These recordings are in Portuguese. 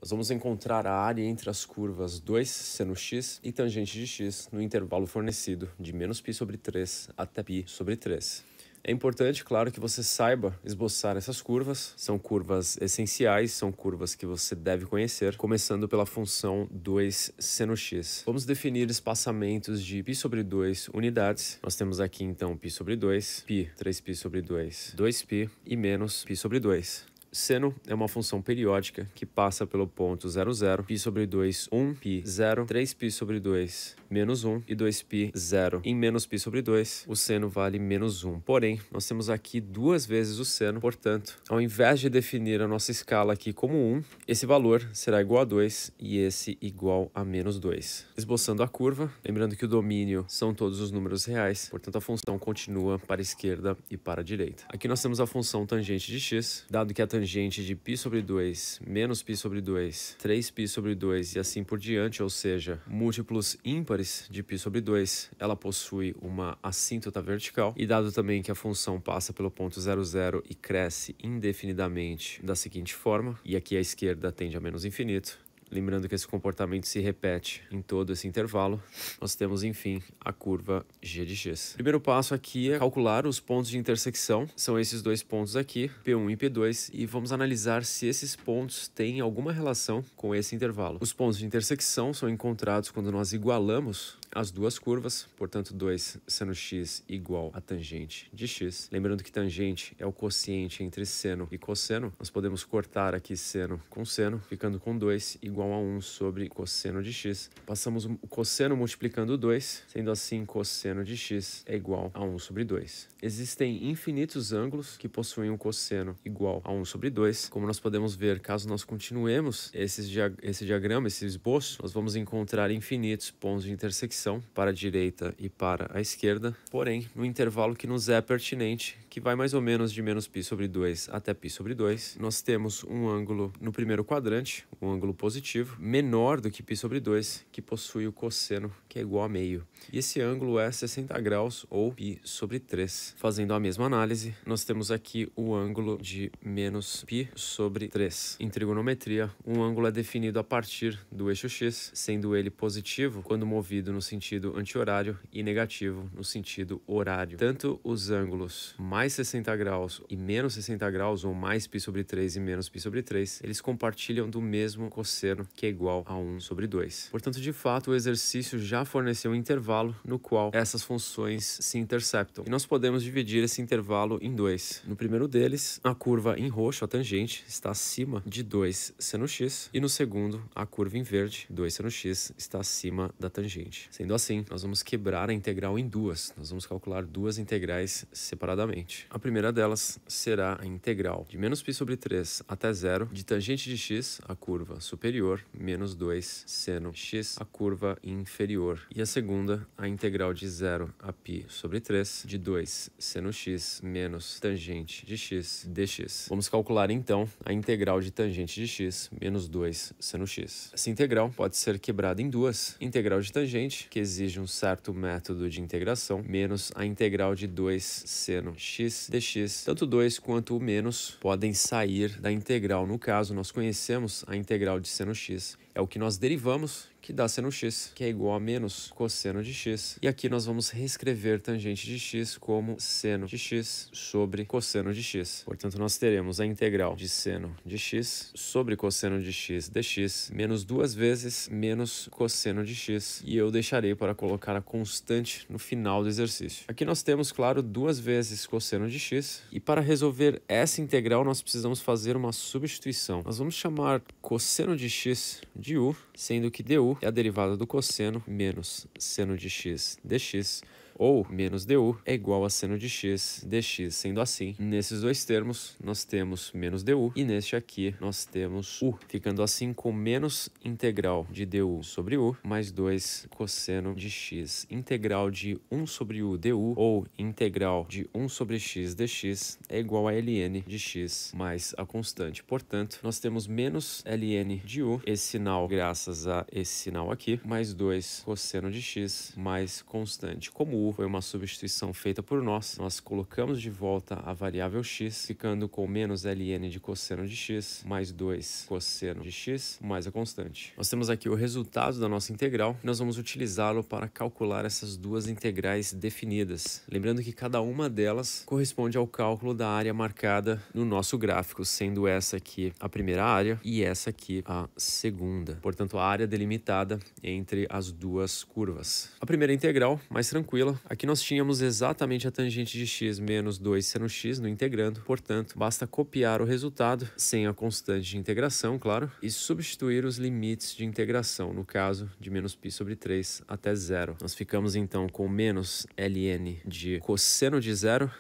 Nós vamos encontrar a área entre as curvas 2 seno x e tangente de x no intervalo fornecido de menos π sobre 3 até π sobre 3. É importante, claro, que você saiba esboçar essas curvas. São curvas essenciais, são curvas que você deve conhecer, começando pela função 2 seno x. Vamos definir espaçamentos de π sobre 2 unidades. Nós temos aqui, então, π sobre 2, π, 3π sobre 2, 2π e menos π sobre 2. Seno é uma função periódica que passa pelo ponto 0, 0, π sobre 2, 1, π, 0, 3π sobre 2, menos 1 e 2π, 0. Em menos π sobre 2, o seno vale menos 1. Porém, nós temos aqui duas vezes o seno, portanto, ao invés de definir a nossa escala aqui como 1, esse valor será igual a 2 e esse igual a menos 2. Esboçando a curva, lembrando que o domínio são todos os números reais, portanto a função continua para a esquerda e para a direita. Aqui nós temos a função tangente de x, dado que a tangente de π sobre 2, menos π sobre 2, 3π sobre 2 e assim por diante, ou seja, múltiplos ímpares de π sobre 2, ela possui uma assíntota vertical. E dado também que a função passa pelo ponto 0, 0 e cresce indefinidamente da seguinte forma, e aqui a esquerda tende a menos infinito, lembrando que esse comportamento se repete em todo esse intervalo, nós temos, enfim, a curva g de x. O primeiro passo aqui é calcular os pontos de intersecção. São esses dois pontos aqui, P1 e P2, e vamos analisar se esses pontos têm alguma relação com esse intervalo. Os pontos de intersecção são encontrados quando nós igualamos as duas curvas, portanto 2 seno x igual a tangente de x. Lembrando que tangente é o quociente entre seno e cosseno, nós podemos cortar aqui seno com seno, ficando com 2 igual a 1 sobre cosseno de x. Passamos o cosseno multiplicando 2, sendo assim cosseno de x é igual a 1 sobre 2. Existem infinitos ângulos que possuem um cosseno igual a 1 sobre 2. Como nós podemos ver, caso nós continuemos esse diagrama, esse esboço, nós vamos encontrar infinitos pontos de intersecção para a direita e para a esquerda, porém, no intervalo que nos é pertinente, que vai mais ou menos de menos π sobre 2 até π sobre 2, nós temos um ângulo no primeiro quadrante, um ângulo positivo, menor do que π sobre 2, que possui o cosseno que é igual a meio. E esse ângulo é 60 graus ou π sobre 3. Fazendo a mesma análise, nós temos aqui o ângulo de menos π sobre 3. Em trigonometria, um ângulo é definido a partir do eixo x, sendo ele positivo quando movido no sentido anti-horário e negativo no sentido horário. Tanto os ângulos mais 60 graus e menos 60 graus, ou mais π sobre 3 e menos π sobre 3, eles compartilham do mesmo cosseno, que é igual a 1 sobre 2. Portanto, de fato, o exercício já forneceu um intervalo no qual essas funções se interceptam. E nós podemos dividir esse intervalo em dois. No primeiro deles, a curva em roxo, a tangente, está acima de 2 seno x, e no segundo, a curva em verde, 2 seno x, está acima da tangente. Sendo assim, nós vamos quebrar a integral em duas. Nós vamos calcular duas integrais separadamente. A primeira delas será a integral de menos π sobre 3 até 0 de tangente de x, a curva superior, menos 2 seno x, a curva inferior. E a segunda, a integral de 0 a π sobre 3 de 2 seno x menos tangente de x dx. Vamos calcular então a integral de tangente de x menos 2 seno x. Essa integral pode ser quebrada em duas. Integral de tangente, que exige um certo método de integração, menos a integral de 2 seno x dx. Tanto 2 quanto o menos podem sair da integral. No caso, nós conhecemos a integral de seno x. É o que nós derivamos, que dá seno x, que é igual a menos cosseno de x. E aqui nós vamos reescrever tangente de x como seno de x sobre cosseno de x. Portanto, nós teremos a integral de seno de x sobre cosseno de x dx, menos duas vezes menos cosseno de x. E eu deixarei para colocar a constante no final do exercício. Aqui nós temos, claro, duas vezes cosseno de x. E para resolver essa integral, nós precisamos fazer uma substituição. Nós vamos chamar cosseno de x de u, sendo que du é a derivada do cosseno menos seno de x dx, ou menos du é igual a seno de x dx. Sendo assim, nesses dois termos, nós temos menos du, e neste aqui nós temos u, ficando assim com menos integral de du sobre u, mais 2 cosseno de x. Integral de 1 sobre u du, ou integral de 1 sobre x dx, é igual a ln de x mais a constante. Portanto, nós temos menos ln de u, esse sinal graças a esse sinal aqui, mais 2 cosseno de x mais constante. Como U foi uma substituição feita por nós. Nós colocamos de volta a variável x, ficando com menos ln de cosseno de x, mais 2 cosseno de x, mais a constante. Nós temos aqui o resultado da nossa integral e nós vamos utilizá-lo para calcular essas duas integrais definidas. Lembrando que cada uma delas corresponde ao cálculo da área marcada no nosso gráfico, sendo essa aqui a primeira área e essa aqui a segunda. Portanto, a área delimitada entre as duas curvas. A primeira integral, mais tranquila, aqui nós tínhamos exatamente a tangente de x menos 2 seno x no integrando, portanto, basta copiar o resultado, sem a constante de integração, claro, e substituir os limites de integração, no caso de menos π sobre 3 até zero. Nós ficamos então com menos ln de cosseno de zero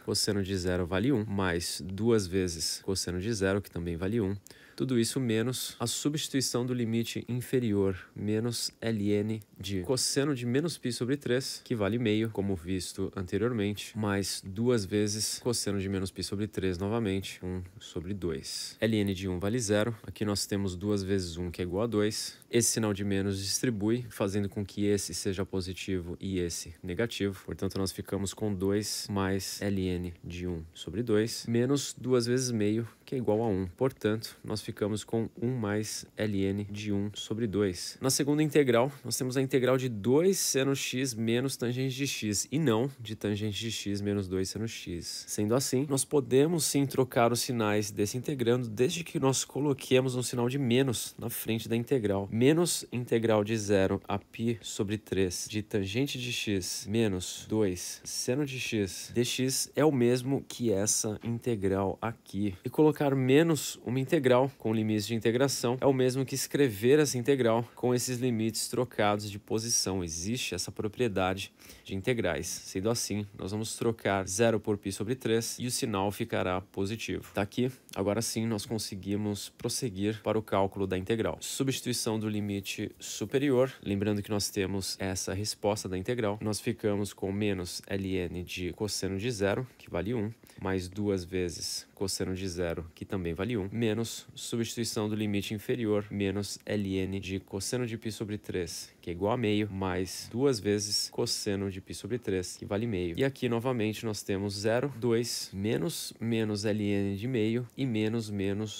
vale 1, mais 2 vezes cosseno de zero, que também vale 1. Tudo isso menos a substituição do limite inferior, menos ln de cosseno de menos π sobre 3, que vale meio, como visto anteriormente, mais 2 vezes cosseno de menos π sobre 3 novamente, 1 sobre 2. ln de 1 vale 0, aqui nós temos 2 vezes 1, que é igual a 2. Esse sinal de menos distribui, fazendo com que esse seja positivo e esse negativo. Portanto, nós ficamos com 2 mais ln de 1 sobre 2, menos 2 vezes meio, que é igual a 1. Portanto, nós ficamos com 1 mais ln de 1 sobre 2. Na segunda integral, nós temos a integral de 2 seno x menos tangente de x, e não de tangente de x menos 2 seno x. Sendo assim, nós podemos sim trocar os sinais desse integrando, desde que nós coloquemos um sinal de menos na frente da integral. Menos integral de 0 a π sobre 3 de tangente de x menos 2 seno de x dx é o mesmo que essa integral aqui. E colocar menos uma integral com limites de integração é o mesmo que escrever essa integral com esses limites trocados de posição. Existe essa propriedade de integrais. Sendo assim, nós vamos trocar 0 por π sobre 3 e o sinal ficará positivo. Tá aqui. Agora sim, nós conseguimos prosseguir para o cálculo da integral. Substituição do limite superior. Lembrando que nós temos essa resposta da integral. Nós ficamos com menos ln de cosseno de 0, que vale 1, mais 2 vezes cosseno de 0, que também vale 1, menos substituição do limite inferior, menos ln de cosseno de π sobre 3, que é igual a meio, mais 2 vezes cosseno de π sobre 3, que vale meio. E aqui, novamente, nós temos 0, 2, menos ln de meio e menos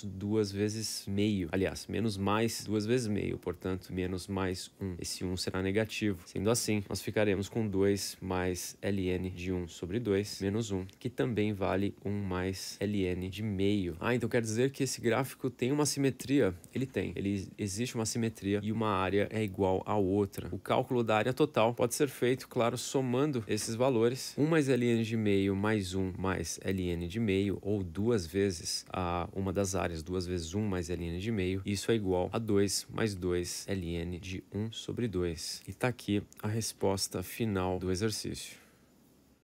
2 vezes meio. Aliás, menos mais 2 vezes meio, portanto, menos mais 1. Esse 1 será negativo. Sendo assim, nós ficaremos com 2 mais ln de 1 sobre 2, menos 1, que também vale 1 mais ln de meio. Então quer dizer que esse gráfico tem uma simetria? Ele tem. Existe uma simetria e uma área é igual a outra. O cálculo da área total pode ser feito, claro, somando esses valores. 1 mais ln de meio mais 1 mais ln de meio, ou 2 vezes uma das áreas, 2 vezes 1 mais ln de meio. Isso é igual a 2 mais 2 ln de 1 sobre 2. E tá aqui a resposta final do exercício.